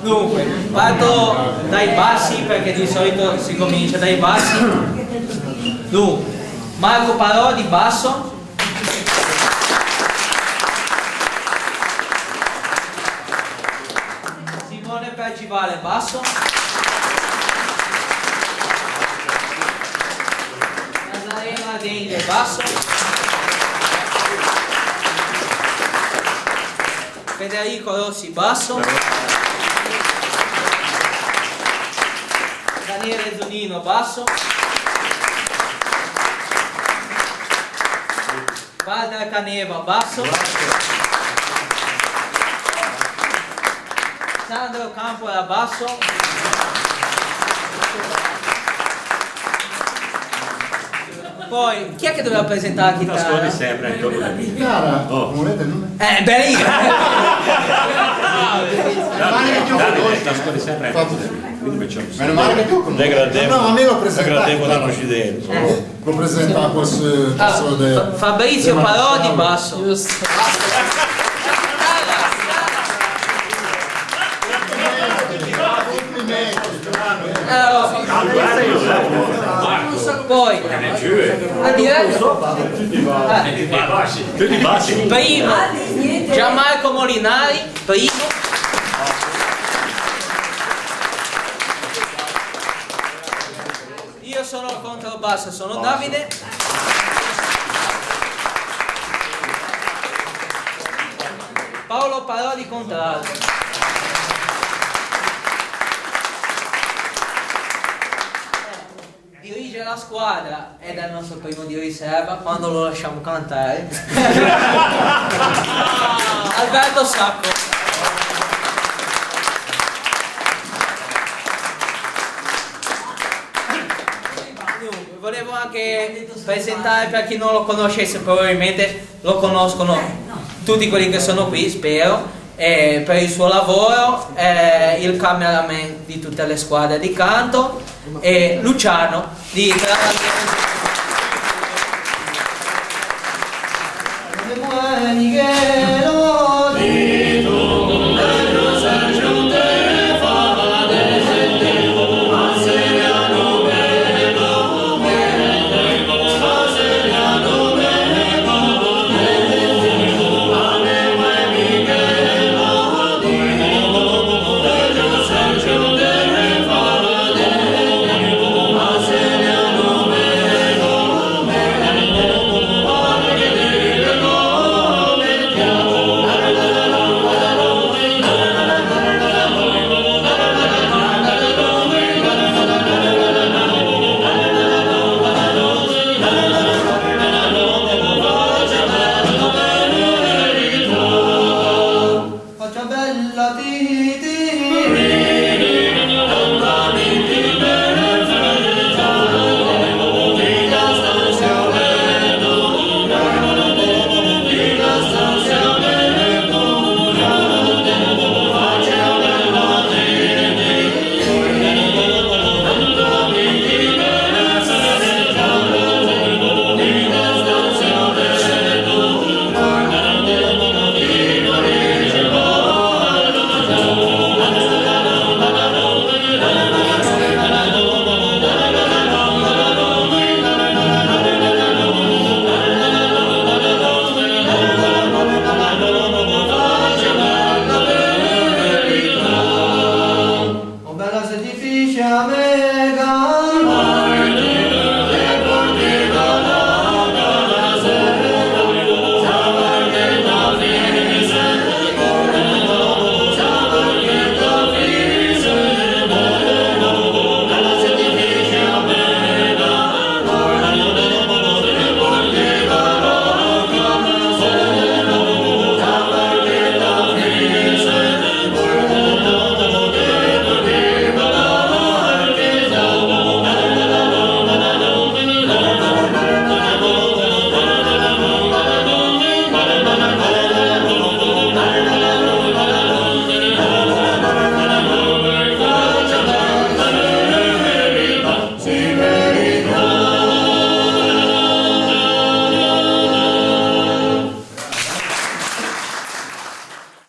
Dunque, parto dai bassi perché di solito si comincia dai bassi. Dunque, Marco Parodi basso. Simone Percivale basso. Nazarena Denghe basso. Federico Rossi basso. Daniele Zunino basso. Walter Caneva basso. Sandro Campola basso. Poi chi è che doveva presentare la chitarra? Ascolti sempre La chitarra, volete il nome? Beriga. ascolti sempre. Meno male che tu conosci. No, ma me lo presentato. da Presidente. Lo presenta questo Fabrizio Parodi basso. Poi Tutti bassi. primo Gianmarco Molinari, primo. Io sono il controbasso, sono Davide. Paolo Parodi contralto. Dirige la squadra ed è il nostro primo di riserva quando lo lasciamo cantare. Alberto Sacco. Volevo anche presentare per chi non lo conoscesse, probabilmente lo conoscono tutti quelli che sono qui, spero. Per il suo lavoro, il cameraman di tutte le squadre di canto e Luciano di Travagliere.